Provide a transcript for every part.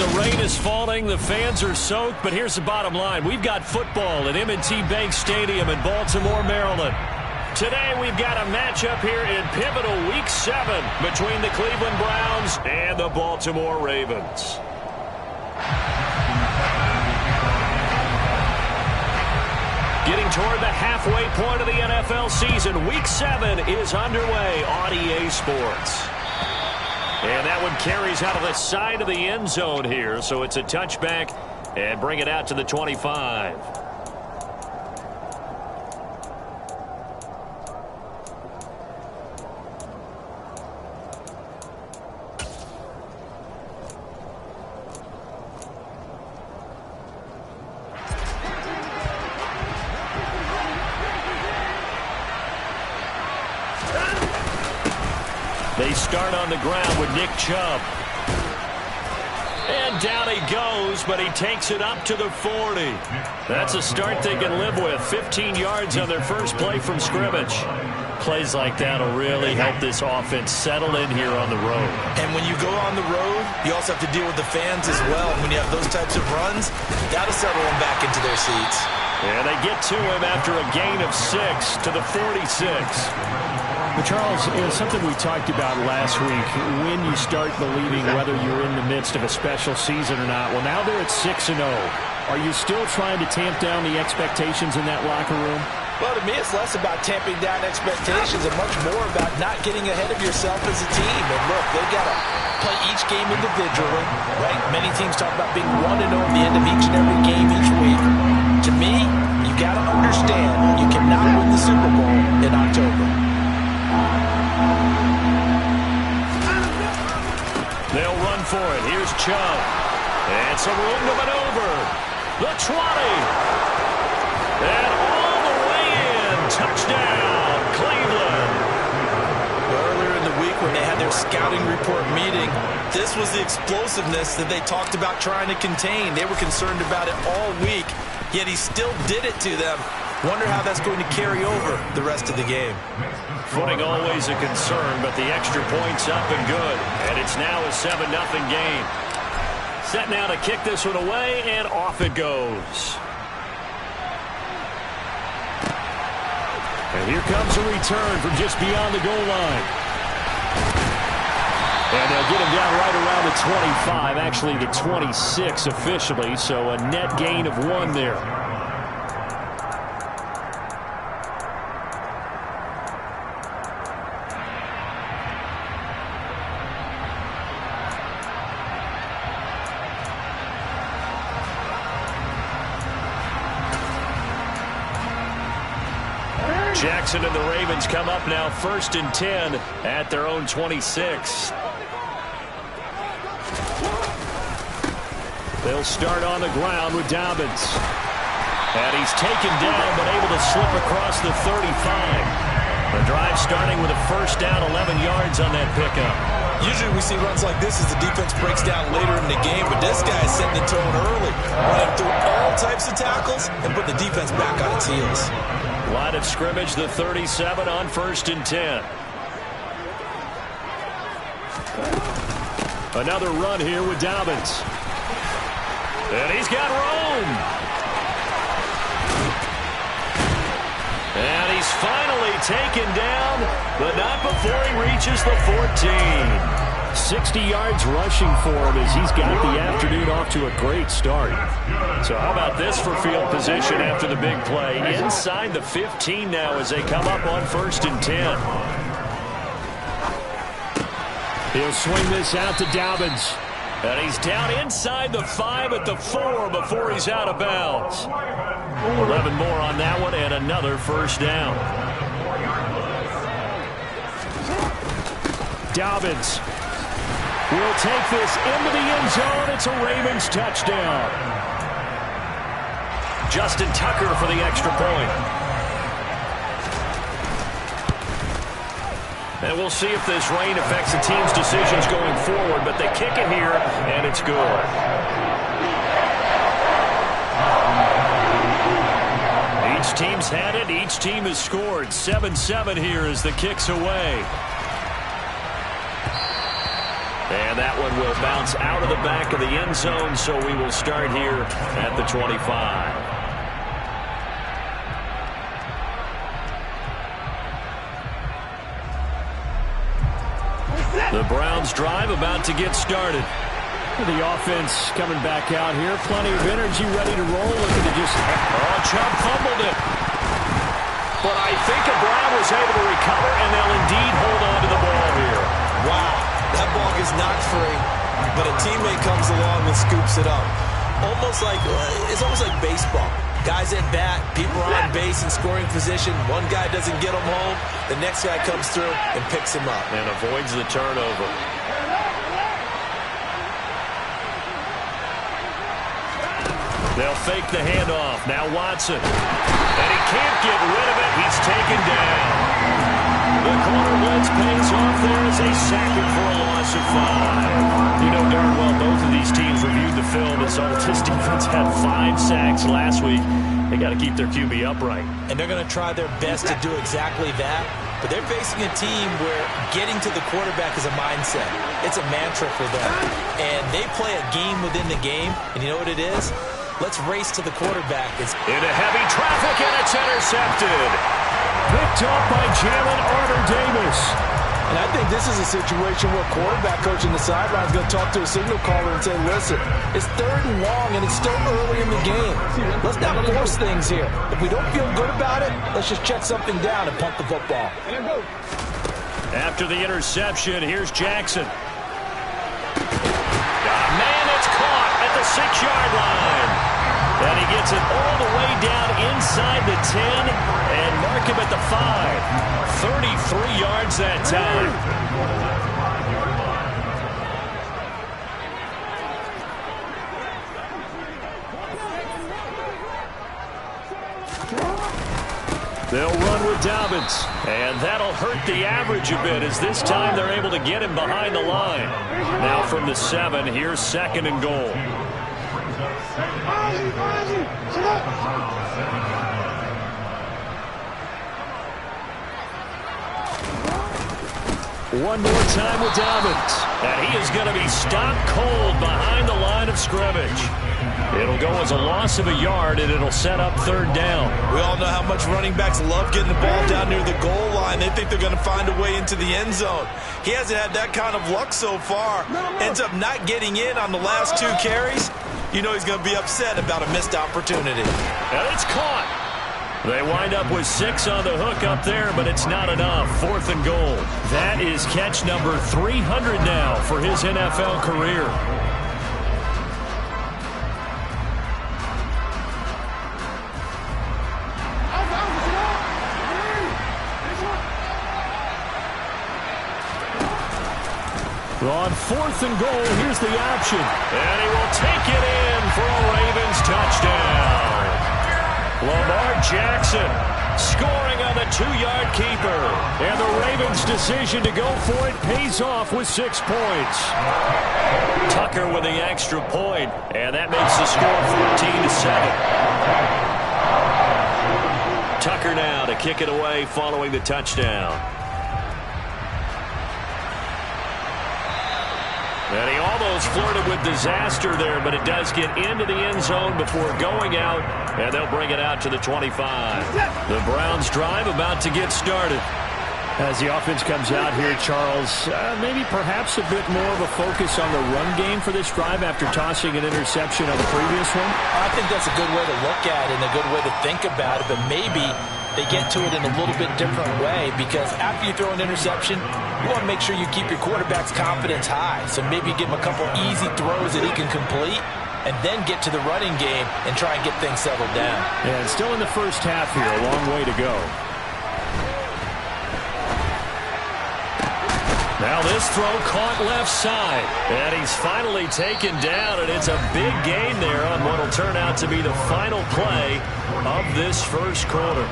the rain is falling, the fans are soaked, but here's the bottom line. We've got football at M&T Bank Stadium in Baltimore, Maryland. Today we've got a matchup here in pivotal Week 7 between the Cleveland Browns and the Baltimore Ravens. Getting toward the halfway point of the NFL season, Week 7 is underway on EA Sports. And that one carries out of the side of the end zone here, so it's a touchback and bring it out to the 25. They start on the ground with Nick Chubb. And down he goes, but he takes it up to the 40. That's a start they can live with. 15 yards on their first play from scrimmage. Plays like that will really help this offense settle in here on the road. And when you go on the road, you also have to deal with the fans as well. When you have those types of runs, that'll settle them back into their seats. And they get to him after a gain of 6 to the 46. But Charles, is something we talked about last week, when you start believing whether you're in the midst of a special season or not. Well, now they're at 6-0. Are you still trying to tamp down the expectations in that locker room? Well, to me, it's less about tamping down expectations and much more about not getting ahead of yourself as a team. And look, they've got to play each game individually, right? Many teams talk about being 1-0 at the end of each and every game each week. To me, you got to understand you cannot win the Super Bowl in October. They'll run for it. Here's Chubb. And some room to maneuver. The 20. And all the way in. Touchdown, Cleveland. Earlier in the week when they had their scouting report meeting, this was the explosiveness that they talked about trying to contain. They were concerned about it all week, yet he still did it to them. Wonder how that's going to carry over the rest of the game. Footing always a concern, but the extra point's up and good. And it's now a 7-0 game. Set now to kick this one away, and off it goes. And here comes a return from just beyond the goal line. And they'll get him down right around the 25, actually the 26 officially, so a net gain of 1 there. Jackson and the Ravens come up now 1st and 10 at their own 26. They'll start on the ground with Dobbins. And he's taken down but able to slip across the 35. The drive starting with a first down, 11 yards on that pickup. Usually we see runs like this as the defense breaks down later in the game, but this guy is setting the tone early, running through all types of tackles and putting the defense back on its heels. Line of scrimmage, the 37 on 1st and 10. Another run here with Dobbins. And he's got room. And he's finally taken down, but not before he reaches the 14. 60 yards rushing for him as he's got the afternoon off to a great start. So how about this for field position after the big play? Inside the 15 now as they come up on 1st and 10. He'll swing this out to Dobbins. And he's down inside the 5 at the 4 before he's out of bounds. 11 more on that one and another first down. Dobbins will take this into the end zone. It's a Ravens touchdown. Justin Tucker for the extra point. And we'll see if this rain affects the team's decisions going forward, but they kick it here, and it's good. Each team's had it. Each team has scored. 7-7 here as the kick's away. And that one will bounce out of the back of the end zone, so we will start here at the 25. The Browns drive about to get started. The offense coming back out here. Plenty of energy, ready to roll. Looking to just... Oh, Chubb fumbled it. But I think Brown was able to recover, and they'll indeed hold on to the ball here. Wow, that ball gets knocked free, but a teammate comes along and scoops it up. It's almost like baseball. Guys at bat, people are on base in scoring position. One guy doesn't get him home. The next guy comes through and picks him up. And avoids the turnover. They'll fake the handoff. Now Watson. And he can't get rid of it. He's taken down. The corner blitz pays off there as they sack him for a loss of 5. You know darn well both of these teams reviewed the film and saw this defense had 5 sacks last week. They got to keep their QB upright. And they're going to try their best to do exactly that. But they're facing a team where getting to the quarterback is a mindset. It's a mantra for them. And they play a game within the game. And you know what it is? Let's race to the quarterback. It's into heavy traffic, and it's intercepted. Picked up by Jalen Armour-Davis. And I think this is a situation where quarterback coach in the sideline is going to talk to a signal caller and say, listen, it's 3rd and long, and it's still early in the game. Let's not force things here. If we don't feel good about it, let's just check something down and punt the football. After the interception, here's Jackson. Man, it's caught at the 6-yard line. And he gets it all the way down inside the 10 and mark him at the 5. 33 yards that time. They'll run with Dobbins, and that'll hurt the average a bit as this time they're able to get him behind the line. Now from the 7, here's 2nd and goal. One more time with Dobbins. And he is going to be stopped cold behind the line of scrimmage. It'll go as a loss of a yard, and it'll set up 3rd down. We all know how much running backs love getting the ball down near the goal line. They think they're going to find a way into the end zone. He hasn't had that kind of luck so far. Ends up not getting in on the last 2 carries. You know he's going to be upset about a missed opportunity. And it's caught. They wind up with 6 on the hook up there, but it's not enough. 4th and goal. That is catch number 300 now for his NFL career. On 4th and goal, here's the option. And he will take it in for a Ravens touchdown. Lamar Jackson scoring on the 2-yard keeper. And the Ravens' decision to go for it pays off with 6 points. Tucker with the extra point, and that makes the score 14-7. Tucker now to kick it away following the touchdown. And he almost flirted with disaster there, but it does get into the end zone before going out, and they'll bring it out to the 25. The Browns drive about to get started. As the offense comes out here, Charles, maybe perhaps a bit more of a focus on the run game for this drive after tossing an interception on the previous one? I think that's a good way to look at it and a good way to think about it, but maybe they get to it in a little bit different way, because after you throw an interception, you want to make sure you keep your quarterback's confidence high. So maybe give him a couple easy throws that he can complete, and then get to the running game and try and get things settled down. Yeah, it's still in the first half here, a long way to go. Now this throw caught left side, and he's finally taken down, and it's a big gain there on what will turn out to be the final play of this first quarter.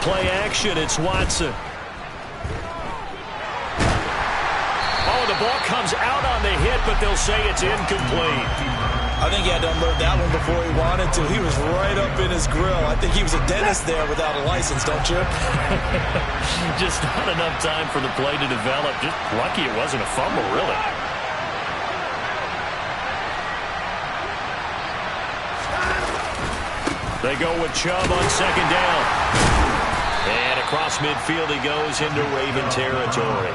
play action. It's Watson. Oh, the ball comes out on the hit, but they'll say it's incomplete. I think he had to unload that one before he wanted to. He was right up in his grill. I think he was a dentist there without a license, don't you? Just not enough time for the play to develop. Just lucky it wasn't a fumble, really. They go with Chubb on second down. And across midfield he goes into Raven territory.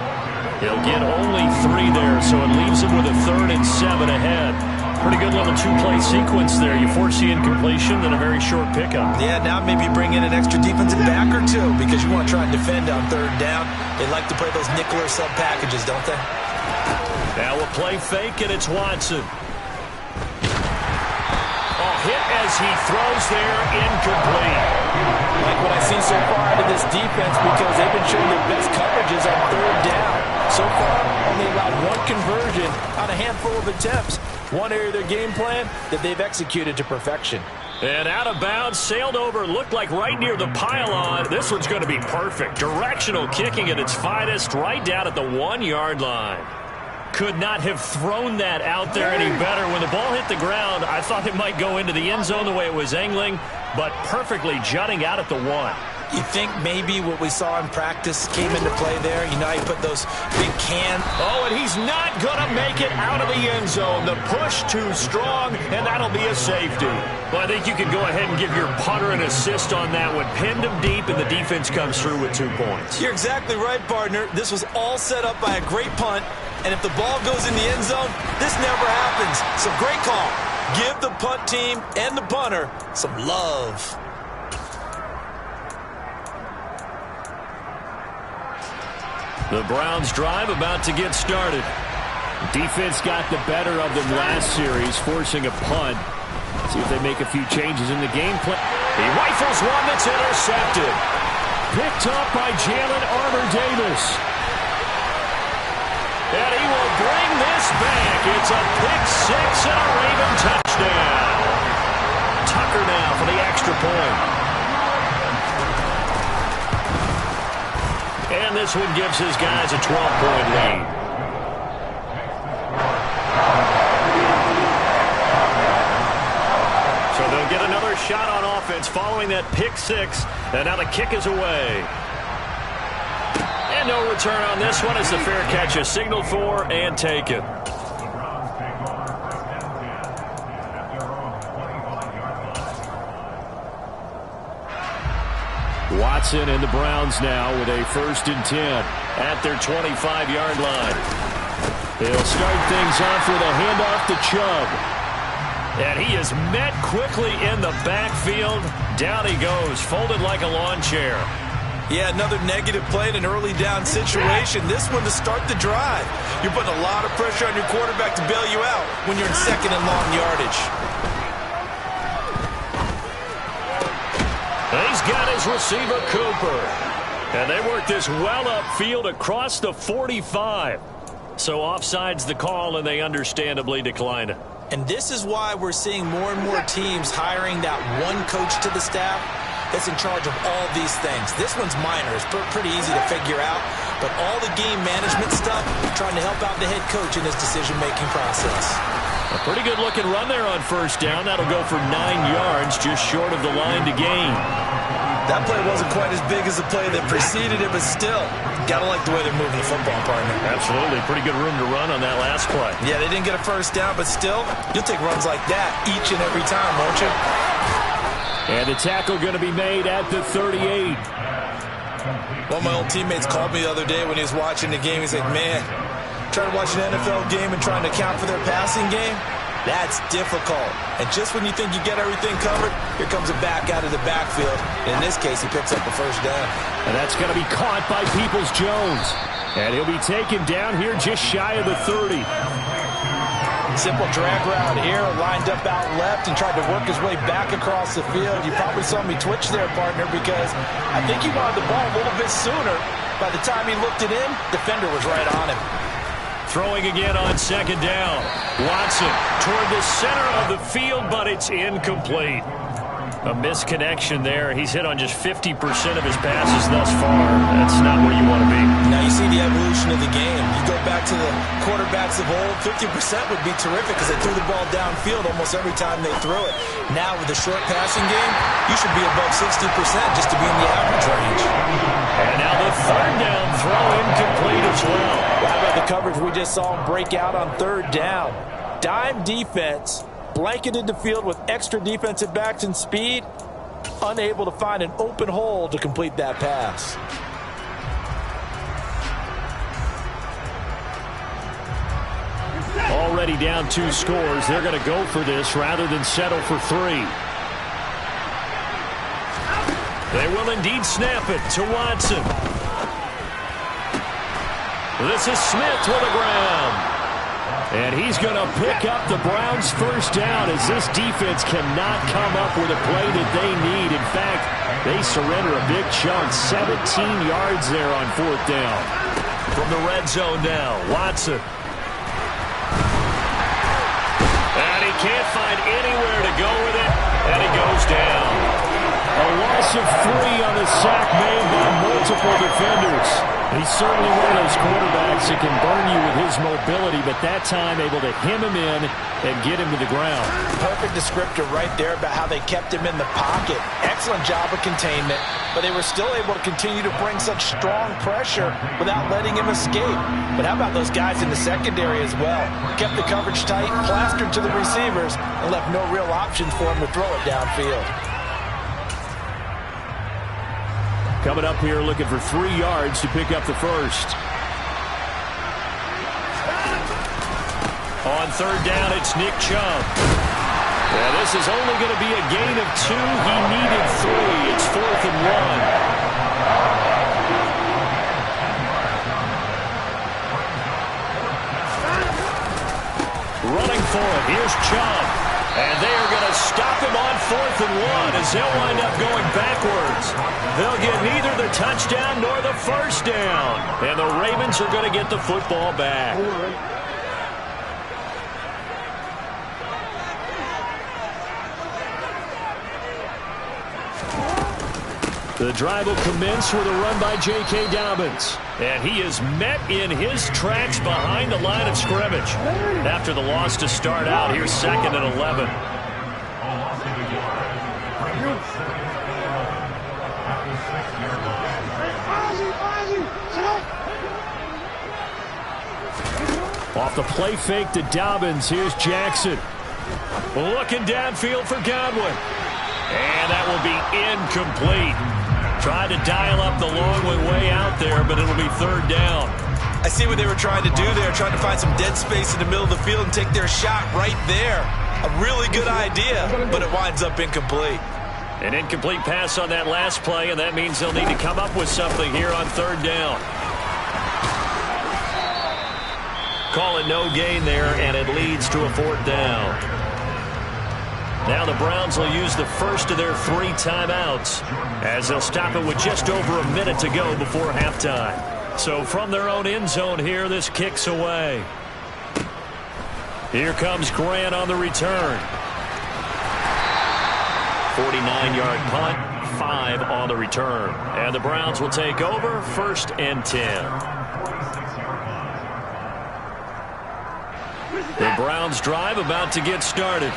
He'll get only 3 there, so it leaves him with a 3rd and 7 ahead. Pretty good little 2-play sequence there. You force the incompletion, then a very short pickup. Yeah, now maybe bring in an extra defensive back or two because you want to try and defend on 3rd down. They like to play those nickel or sub packages, don't they? Now a play fake, and it's Watson. Hit as he throws there, incomplete. Like what I've seen so far out of this defense because they've been showing their best coverages on 3rd down. So far, only allowed 1 conversion on a handful of attempts. One area of their game plan that they've executed to perfection. And out of bounds, sailed over, looked like right near the pylon. This one's going to be perfect. Directional kicking at its finest, right down at the 1-yard line. Could not have thrown that out there any better. When the ball hit the ground, I thought it might go into the end zone the way it was angling, but perfectly jutting out at the 1. You think maybe what we saw in practice came into play there? You know how you put those big cans. Oh, and he's not going to make it out of the end zone. The push too strong, and that'll be a safety. Well, I think you can go ahead and give your punter an assist on that one. Pinned him deep, and the defense comes through with 2 points. You're exactly right, partner. This was all set up by a great punt, and if the ball goes in the end zone, this never happens. So great call. Give the punt team and the punter some love. The Browns drive about to get started. Defense got the better of them last series, forcing a punt. See if they make a few changes in the game plan. He rifles one that's intercepted. Picked up by Jalen Armour-Davis. And he will bring this back. It's a pick 6 and a Raven touchdown. Tucker now for the extra point. And this one gives his guys a 12-point lead. So they'll get another shot on offense following that pick 6. And now the kick is away. And no return on this one as the fair catch is signaled for and taken. Watson and the Browns now with a 1st and 10 at their 25-yard line. They'll start things off with a handoff to Chubb. And he is met quickly in the backfield. Down he goes, folded like a lawn chair. Yeah, another negative play in an early down situation. This one to start the drive. You're putting a lot of pressure on your quarterback to bail you out when you're in 2nd and long yardage. He's got his receiver, Cooper. And they work this well upfield across the 45. So offside's the call, and they understandably decline it. And this is why we're seeing more and more teams hiring that one coach to the staff that's in charge of all these things. This one's minor. It's pretty easy to figure out. But all the game management stuff, trying to help out the head coach in his decision-making process. A pretty good-looking run there on 1st down. That'll go for 9 yards, just short of the line to gain. That play wasn't quite as big as the play that preceded it, but still, gotta like the way they're moving the football, partner. Absolutely. Pretty good room to run on that last play. Yeah, they didn't get a 1st down, but still, you'll take runs like that each and every time, won't you? And the tackle going to be made at the 38. One of my old teammates called me the other day when he was watching the game. He's like, man, trying to watch an NFL game and trying to account for their passing game, that's difficult. And just when you think you get everything covered, here comes a back out of the backfield. In this case, he picks up the 1st down. And that's going to be caught by Peoples-Jones. And he'll be taken down here just shy of the 30. Simple drag route here, lined up out left and tried to work his way back across the field. You probably saw me twitch there, partner, because I think he wanted the ball a little bit sooner. By the time he looked it in, defender was right on him. Throwing again on 2nd down. Watson toward the center of the field, but it's incomplete. A misconnection there. He's hit on just 50% of his passes thus far. That's not where you want to be. Now you see the evolution of the game. You go back to the quarterbacks of old, 50% would be terrific because they threw the ball downfield almost every time they threw it. Now with the short passing game, you should be above 60% just to be in the average range. And now the third down throw incomplete as well. How about the coverage we just saw him break out on third down? Dime defense. Blanketed the field with extra defensive backs and speed, unable to find an open hole to complete that pass. Already down 2 scores. They're going to go for this rather than settle for 3. They will indeed snap it to Watson. This is Smith to the ground. And he's going to pick up the Browns' first down as this defense cannot come up with a play that they need. In fact, they surrender a big chunk, 17 yards there on 4th down. From the red zone now, Watson. And he can't find anywhere to go with it, and he goes down. A loss of 3 on the sack made by multiple defenders. He's certainly one of those quarterbacks that can burn you with his mobility, but that time able to hem him in and get him to the ground. Perfect descriptor right there about how they kept him in the pocket. Excellent job of containment, but they were still able to continue to bring such strong pressure without letting him escape. But how about those guys in the secondary as well? Kept the coverage tight, plastered to the receivers, and left no real options for him to throw it downfield. Coming up here looking for 3 yards to pick up the first. On third down, it's Nick Chubb. Yeah, this is only going to be a gain of 2. He needed 3. It's 4th and 1. Running for it. Here's Chubb. And they are going to stop him on 4th and 1 as they'll wind up going backwards. They'll get neither the touchdown nor the first down. And the Ravens are going to get the football back. The drive will commence with a run by J.K. Dobbins. And he is met in his tracks behind the line of scrimmage. After the loss to start out, here's 2nd and 11. Off the play fake to Dobbins, here's Jackson. Looking downfield for Godwin. And that will be incomplete. Tried to dial up the long way out there, but it'll be 3rd down. I see what they were trying to do there, trying to find some dead space in the middle of the field and take their shot right there. A really good idea, but it winds up incomplete. An incomplete pass on that last play, and that means they'll need to come up with something here on 3rd down. Call it no gain there, and it leads to a 4th down. Now the Browns will use the first of their 3 timeouts as they'll stop it with just over a minute to go before halftime. So from their own end zone here, this kicks away. Here comes Grant on the return. 49-yard punt, 5 on the return. And the Browns will take over 1st and 10. The Browns drive about to get started.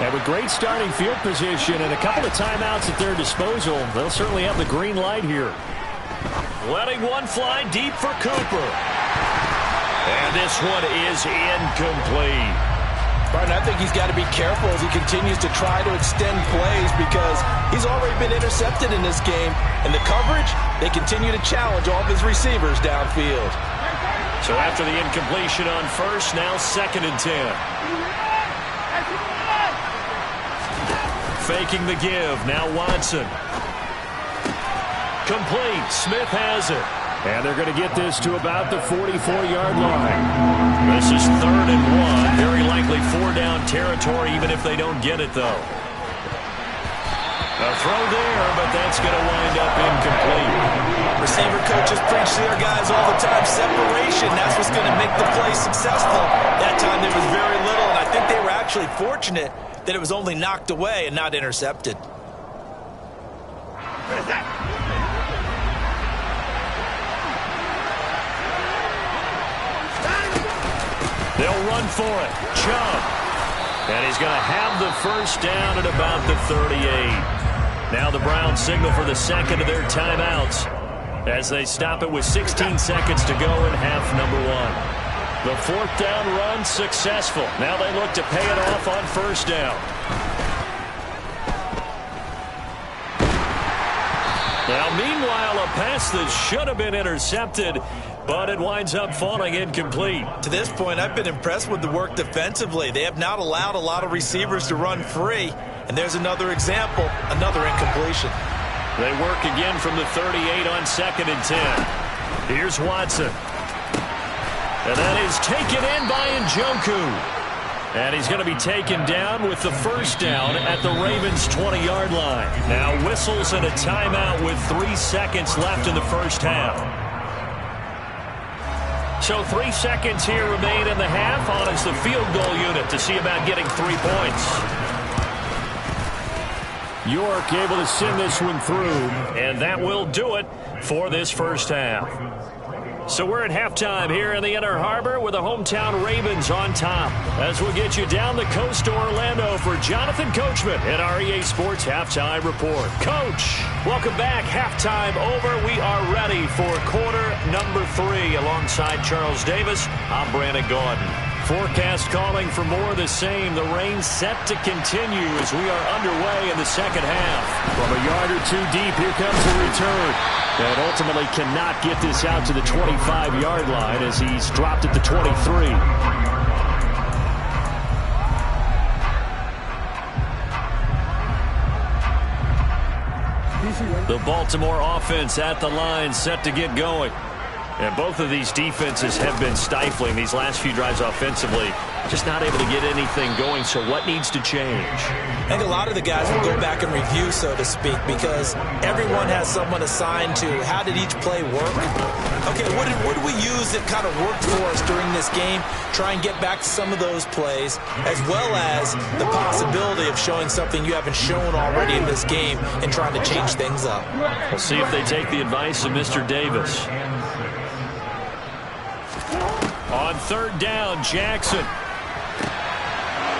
And with great starting field position and a couple of timeouts at their disposal, they'll certainly have the green light here. Letting one fly deep for Cooper. And this one is incomplete. Barton, I think he's got to be careful as he continues to try to extend plays because he's already been intercepted in this game. And the coverage, they continue to challenge all of his receivers downfield. So after the incompletion on first, now 2nd and 10. Faking the give. Now Watson. Complete. Smith has it. And they're going to get this to about the 44-yard line. This is 3rd and 1. Very likely 4-down territory, even if they don't get it, though. A throw there, but that's going to wind up incomplete. Receiver coaches preach to their guys all the time. Separation, that's what's going to make the play successful. That time there was very little, and I think they were actually fortunate that it was only knocked away and not intercepted. They'll run for it. Chubb. And he's going to have the first down at about the 38. Now the Browns signal for the second of their timeouts as they stop it with 16 seconds to go in half number one. The fourth down run successful. Now they look to pay it off on first down. Now, meanwhile, a pass that should have been intercepted, but it winds up falling incomplete. To this point, I've been impressed with the work defensively. They have not allowed a lot of receivers to run free. And there's another example, another incompletion. They work again from the 38 on 2nd and 10. Here's Watson. And that is taken in by Njoku. And he's going to be taken down with the first down at the Ravens' 20-yard line. Now whistles and a timeout with 3 seconds left in the first half. So 3 seconds here remain in the half. On is the field goal unit to see about getting 3 points. York able to send this one through. And that will do it for this first half. So we're at halftime here in the Inner Harbor with the hometown Ravens on top. As we'll get you down the coast to Orlando for Jonathan Coachman at our EA Sports Halftime Report. Coach, welcome back. Halftime over. We are ready for quarter number 3. Alongside Charles Davis, I'm Brandon Gaudin. Forecast calling for more of the same. The rain set to continue as we are underway in the second half. From a yard or two deep, here comes the return. And ultimately cannot get this out to the 25-yard line as he's dropped at the 23. The Baltimore offense at the line, set to get going. And both of these defenses have been stifling these last few drives offensively. Just not able to get anything going, so what needs to change? I think a lot of the guys will go back and review, so to speak, because everyone has someone assigned to how did each play work. Okay, what did we use that kind of worked for us during this game? Try and get back to some of those plays, as well as the possibility of showing something you haven't shown already in this game and trying to change things up. We'll see if they take the advice of Mr. Davis. On third down, Jackson.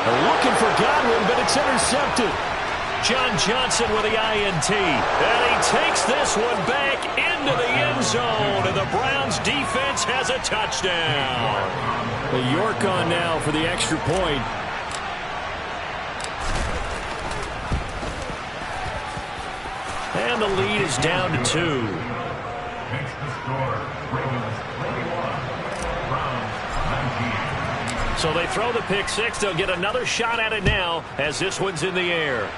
They're looking for Godwin, but it's intercepted. John Johnson with the INT. And he takes this one back into the end zone. And the Browns defense has a touchdown. The York on now for the extra point. And the lead is down to 2. So they throw the pick six. They'll get another shot at it now as this one's in the air.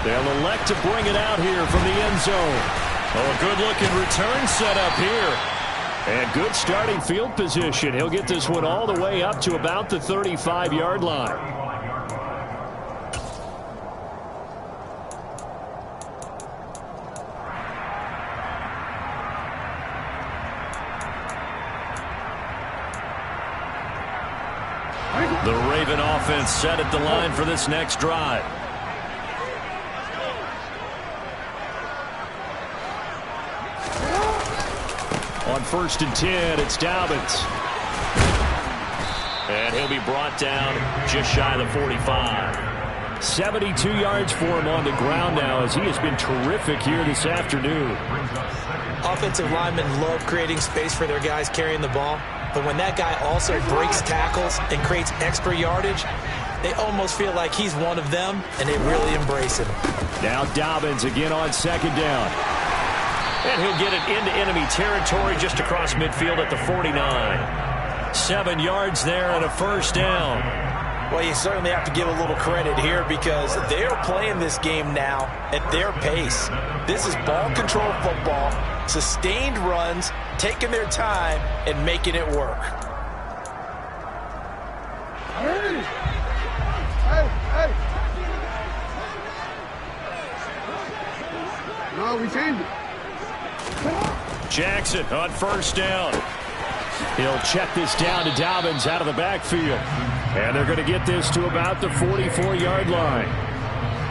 They'll elect to bring it out here from the end zone. Oh, a good-looking return set up here. And good starting field position. He'll get this one all the way up to about the 35-yard line. The Raven offense set at the line for this next drive. On 1st and 10, it's Dobbins. And he'll be brought down just shy of the 45. 72 yards for him on the ground now as he has been terrific here this afternoon. Offensive linemen love creating space for their guys carrying the ball. But when that guy also breaks tackles and creates extra yardage, they almost feel like he's one of them, and they really embrace him. Now Dobbins again on 2nd down. And he'll get it into enemy territory just across midfield at the 49. 7 yards there and a first down. Well, you certainly have to give a little credit here because they are playing this game now at their pace. This is ball control football, sustained runs, taking their time, and making it work. Hey! No, we changed it. Jackson on first down. He'll check this down to Dobbins out of the backfield. And they're going to get this to about the 44-yard line.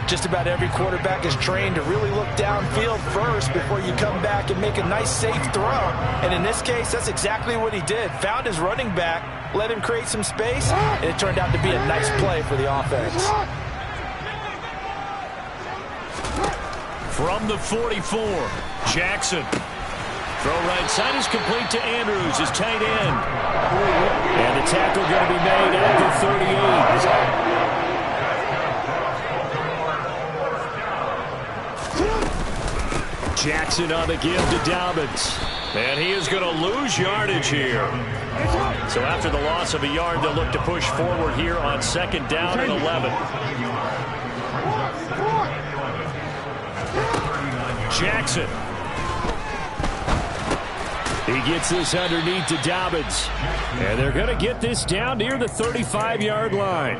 Just about every quarterback is trained to really look downfield first before you come back and make a nice, safe throw. And in this case, that's exactly what he did. Found his running back, let him create some space, and it turned out to be a nice play for the offense. From the 44, Jackson. Throw right side is complete to Andrews, his tight end. And the tackle going to be made at the 38. Jackson on the give to Dobbins. And he is going to lose yardage here. So after the loss of a yard, they'll look to push forward here on 2nd down and 11. Jackson. He gets this underneath to Dobbins. And they're going to get this down near the 35-yard line.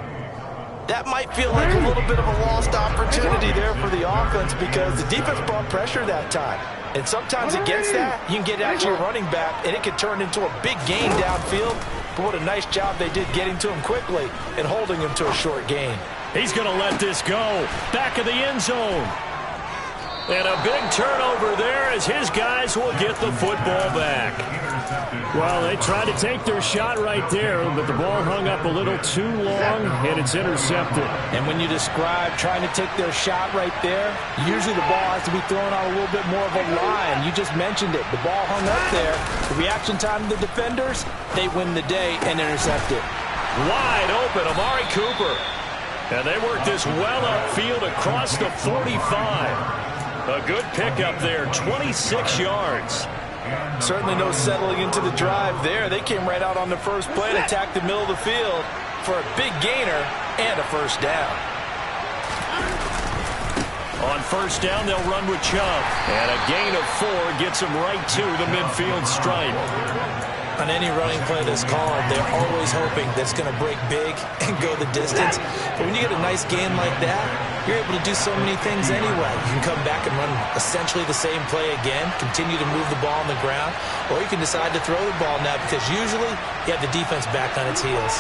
That might feel like a little bit of a lost opportunity there for the offense because the defense brought pressure that time. And sometimes against that, you can get out to your running back, and it can turn into a big gain downfield. But what a nice job they did getting to him quickly and holding him to a short gain. He's going to let this go. Back of the end zone. And a big turnover there as his guys will get the football back. Well, they tried to take their shot right there, but the ball hung up a little too long, and it's intercepted. And when you describe trying to take their shot right there, usually the ball has to be thrown on a little bit more of a line. You just mentioned it. The ball hung up there. The reaction time of the defenders, they win the day and intercept it. Wide open, Amari Cooper. And they work this well upfield across the 45. A good pickup there, 26 yards. Certainly no settling into the drive there. They came right out on the first play and attacked the middle of the field for a big gainer and a first down. On first down, they'll run with Chubb. And a gain of 4 gets them right to the midfield stripe. On any running play that's called, they're always hoping that's going to break big and go the distance. But when you get a nice gain like that, you're able to do so many things anyway. You can come back and run essentially the same play again, continue to move the ball on the ground, or you can decide to throw the ball now because usually you have the defense back on its heels.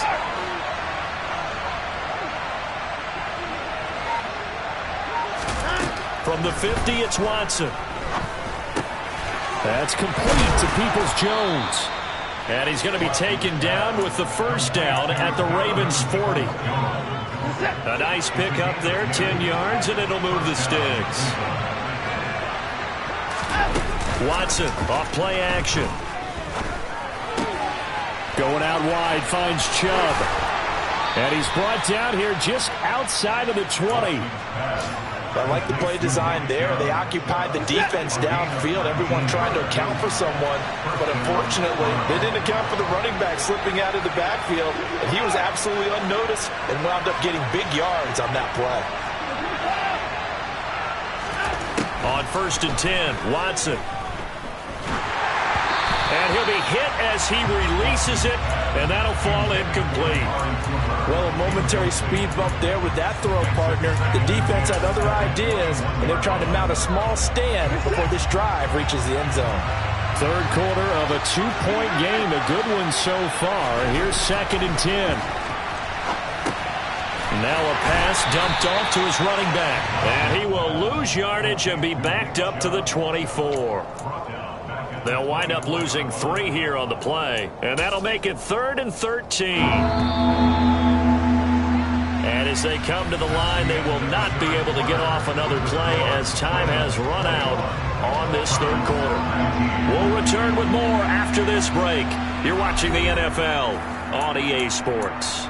From the 50, it's Watson. That's complete to Peoples-Jones. And he's going to be taken down with the first down at the Ravens' 40. A nice pickup there, 10 yards, and it'll move the sticks. Watson, off play action. Going out wide, finds Chubb. And he's brought down here just outside of the 20. I like the play design there. They occupied the defense downfield, everyone trying to account for someone. But unfortunately, they didn't account for the running back slipping out of the backfield. And he was absolutely unnoticed and wound up getting big yards on that play. On 1st and 10, Watson. And he'll be hit as he releases it, and that'll fall incomplete. Well, a momentary speed bump there with that throw, partner. The defense had other ideas, and they're trying to mount a small stand before this drive reaches the end zone. Third quarter of a 2-point game, a good one so far. Here's 2nd and 10. Now a pass dumped off to his running back. And he will lose yardage and be backed up to the 24. They'll wind up losing 3 here on the play. And that'll make it 3rd and 13. And as they come to the line, they will not be able to get off another play as time has run out on this third quarter. We'll return with more after this break. You're watching the NFL on EA Sports.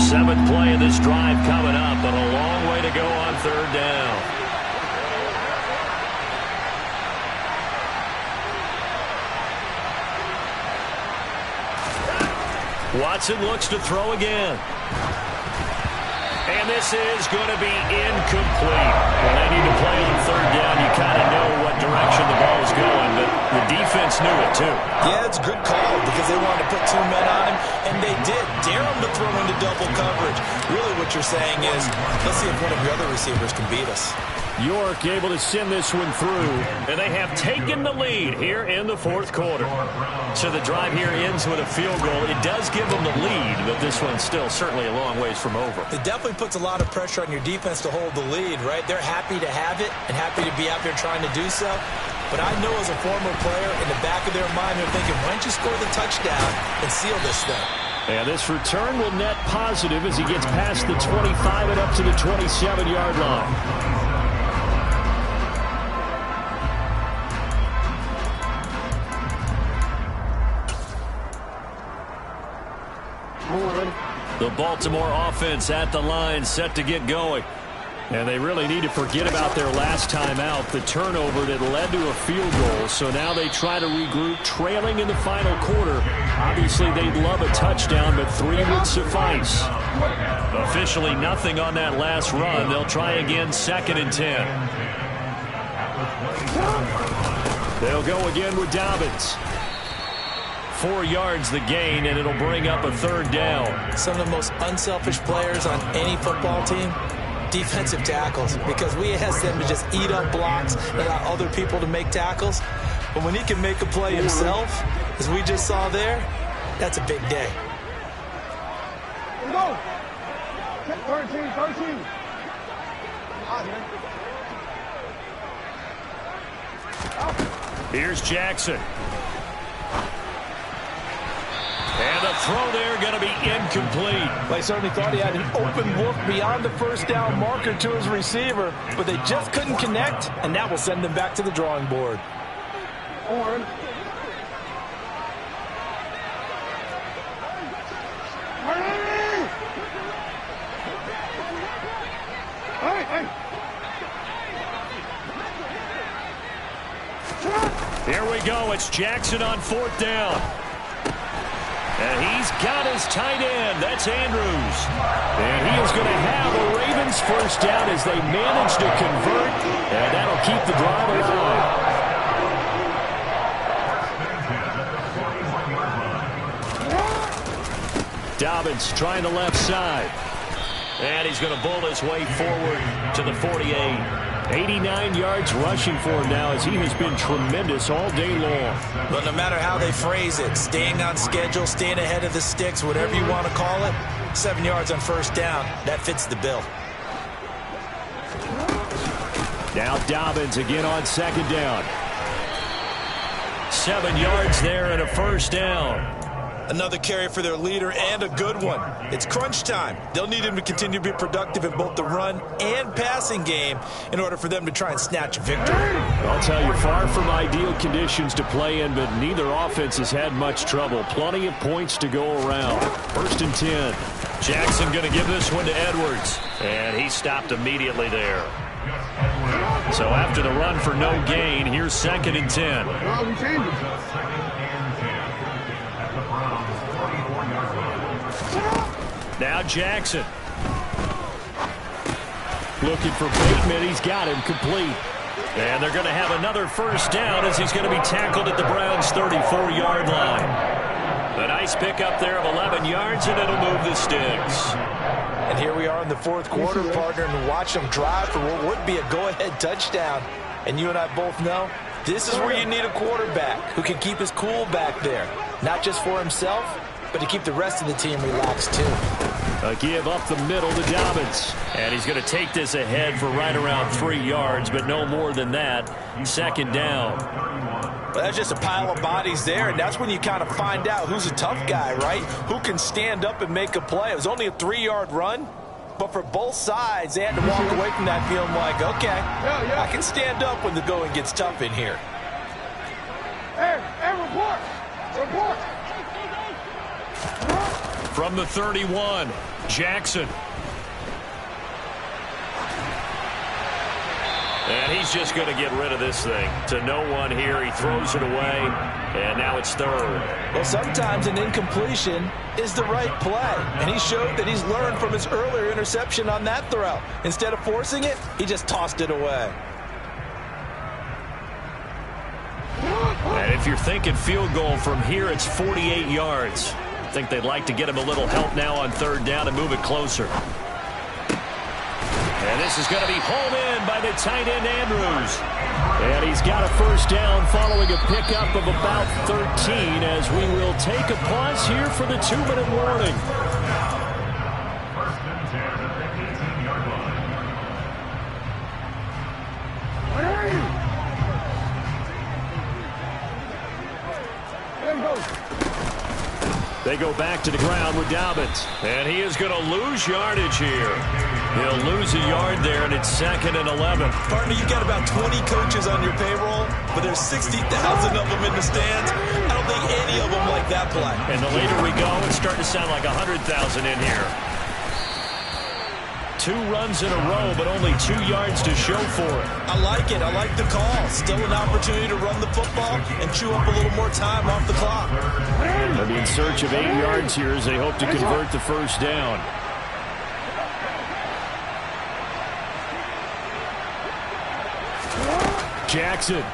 7th play of this drive coming up, but a long way to go on 3rd down. Watson looks to throw again. And this is going to be incomplete. When they need to play on 3rd down, you kind of know what direction the ball is going, but The defense knew it, too. Yeah, it's a good call because they wanted to put 2 men on him, and they did. Dare him to throw into double coverage. Really what you're saying is, let's see if one of your other receivers can beat us. York able to send this one through. And they have taken the lead here in the fourth quarter. So the drive here ends with a field goal. It does give them the lead, but this one's still certainly a long ways from over. It definitely puts a lot of pressure on your defense to hold the lead, right? They're happy to have it and happy to be out there trying to do so. But I know as a former player, in the back of their mind, they're thinking, why don't you score the touchdown and seal this thing? And this return will net positive as he gets past the 25 and up to the 27-yard line. The Baltimore offense at the line, set to get going. And they really need to forget about their last time out, the turnover that led to a field goal. So now they try to regroup, trailing in the final quarter. Obviously, they'd love a touchdown, but 3 would suffice. Officially nothing on that last run. They'll try again, 2nd and 10. They'll go again with Dobbins. 4 yards the gain, and it'll bring up a 3rd down. Some of the most unselfish players on any football team, defensive tackles, because we ask them to just eat up blocks and allow other people to make tackles. But when he can make a play himself, as we just saw there, that's a big day. Go. 13. Here's Jackson. And the throw there going to be incomplete. They certainly thought he had an open look beyond the first down marker to his receiver, but they just couldn't connect, and that will send them back to the drawing board. Horn. Here we go. It's Jackson on 4th down. And he's got his tight end. That's Andrews. And he is going to have a Ravens first down as they manage to convert. And that'll keep the drive alive. Dobbins trying the left side. And he's going to bull his way forward to the 48. 89 yards rushing for him now as he has been tremendous all day long. But no matter how they phrase it, staying on schedule, staying ahead of the sticks, whatever you want to call it, 7 yards on first down, that fits the bill. Now Dobbins again on 2nd down. 7 yards there and a first down. Another carry for their leader and a good one. It's crunch time. They'll need him to continue to be productive in both the run and passing game in order for them to try and snatch a victory. I'll tell you, far from ideal conditions to play in, but neither offense has had much trouble. Plenty of points to go around. 1st and 10. Jackson going to give this one to Edwards. And he stopped immediately there. So after the run for no gain, here's 2nd and 10. Well, we changed it. Now Jackson. Looking for Bateman. He's got him complete. And they're going to have another first down as he's going to be tackled at the Browns' 34-yard line. A nice pickup there of 11 yards, and it'll move the sticks. And here we are in the fourth quarter, partner, and watch them drive for what would be a go-ahead touchdown. And you and I both know this is where you need a quarterback who can keep his cool back there. Not just for himself, but to keep the rest of the team relaxed, too. A give up the middle to Dobbins. And he's going to take this ahead for right around 3 yards, but no more than that. 2nd down. Well, that's just a pile of bodies there, and that's when you kind of find out who's a tough guy, right? Who can stand up and make a play. It was only a 3-yard run, but for both sides, they had to walk away from that feeling like, okay, I can stand up when the going gets tough in here. Hey, report! Report! From the 31, Jackson. And he's just going to get rid of this thing. To no one here. He throws it away, and now it's 3rd. Well, sometimes an incompletion is the right play, and he showed that he's learned from his earlier interception on that throw. Instead of forcing it, he just tossed it away. And If you're thinking field goal from here, it's 48 yards. I think they'd like to get him a little help now on third down and move it closer. And this is going to be hauled in by the tight end, Andrews. And he's got a first down following a pickup of about 13 as we will take a pause here for the 2-minute warning. They go back to the ground with Dobbins. And he is going to lose yardage here. He'll lose a yard there, and it's 2nd and 11. Partner, you got about 20 coaches on your payroll, but there's 60,000 of them in the stands. I don't think any of them like that play. And the later we go, it's starting to sound like 100,000 in here. 2 runs in a row, but only 2 yards to show for it. I like it. I like the call. Still an opportunity to run the football and chew up a little more time off the clock. They'll be in search of 8 yards here as they hope to convert the first down. Jackson.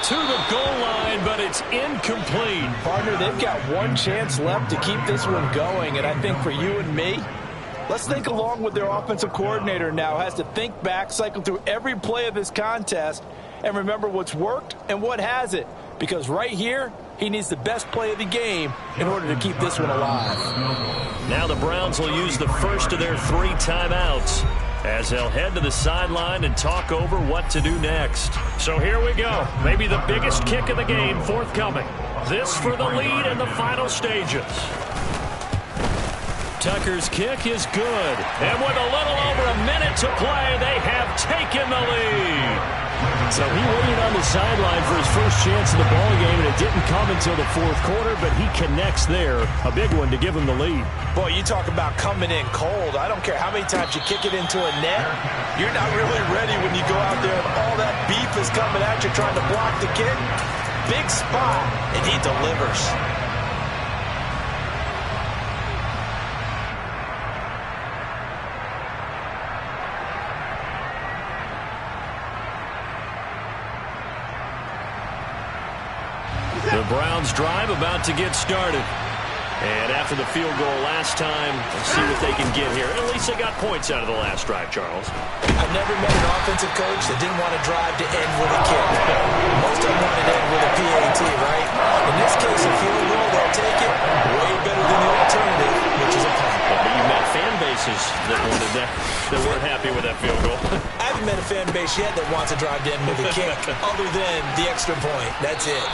To the goal line, but it's incomplete. Partner, they've got one chance left to keep this one going, and I think for you and me, let's think along with their offensive coordinator now. Has to think back, cycle through every play of this contest, and remember what's worked and what hasn't. Because right here, he needs the best play of the game in order to keep this one alive. Now the Browns will use the first of their 3 timeouts as they'll head to the sideline and talk over what to do next. So here we go. Maybe the biggest kick of the game forthcoming. This for the lead in the final stages. Tucker's kick is good. And with a little over a minute to play, they have taken the lead. So he waited on the sideline for his first chance in the ballgame, and it didn't come until the 4th quarter, but he connects there. A big one to give him the lead. Boy, you talk about coming in cold. I don't care how many times you kick it into a net. You're not really ready when you go out there and all that beef is coming at you trying to block the kick. Big spot, and he delivers. The Browns drive about to get started. And after the field goal last time, let's see what they can get here. At least they got points out of the last drive, Charles. I've never met an offensive coach that didn't want to drive to end with a kick. Most of them wanted to end with a PAT, right? In this case, a field goal, they'll take it way better than the alternative, which is a punt. But you've met fan bases that wanted that weren't happy with that field goal. I haven't met a fan base yet that wants to drive to end with a kick, other than the extra point. That's it.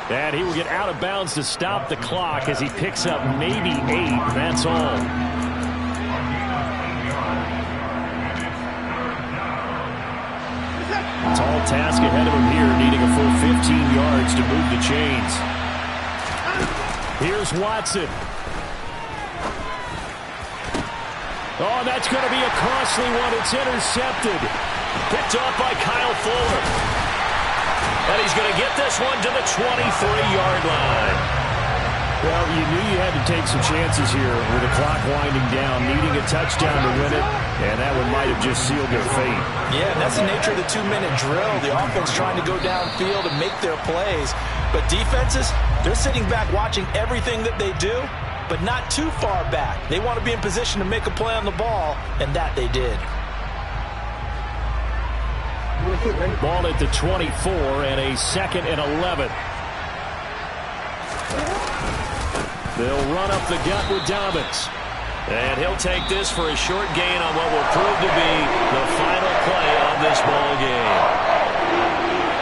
And he will get out of bounds to stop the clock as he picks up maybe 8. That's all. Tall task ahead of him here, needing a full 15 yards to move the chains. Here's Watson. Oh, that's going to be a costly one. It's intercepted. Picked off by Kyle Fuller. And he's going to get this one to the 23-yard line. Well, you knew you had to take some chances here with the clock winding down, needing a touchdown to win it, and that one might have just sealed their fate. Yeah, and that's the nature of the 2-minute drill. The offense trying to go downfield and make their plays. But defenses, they're sitting back watching everything that they do, but not too far back. They want to be in position to make a play on the ball, and that they did. Ball at the 24 and a 2nd and 11. They'll run up the gut with Dobbins. And he'll take this for a short gain on what will prove to be the final play of this ball game.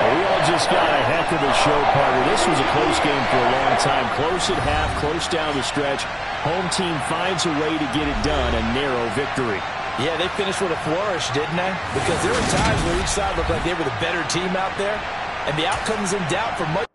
We all just got a heck of a show, partner. This was a close game for a long time. Close at half, close down the stretch. Home team finds a way to get it done, a narrow victory. Yeah, they finished with a flourish, didn't they? Because there were times where each side looked like they were the better team out there, and the outcome's in doubt for much.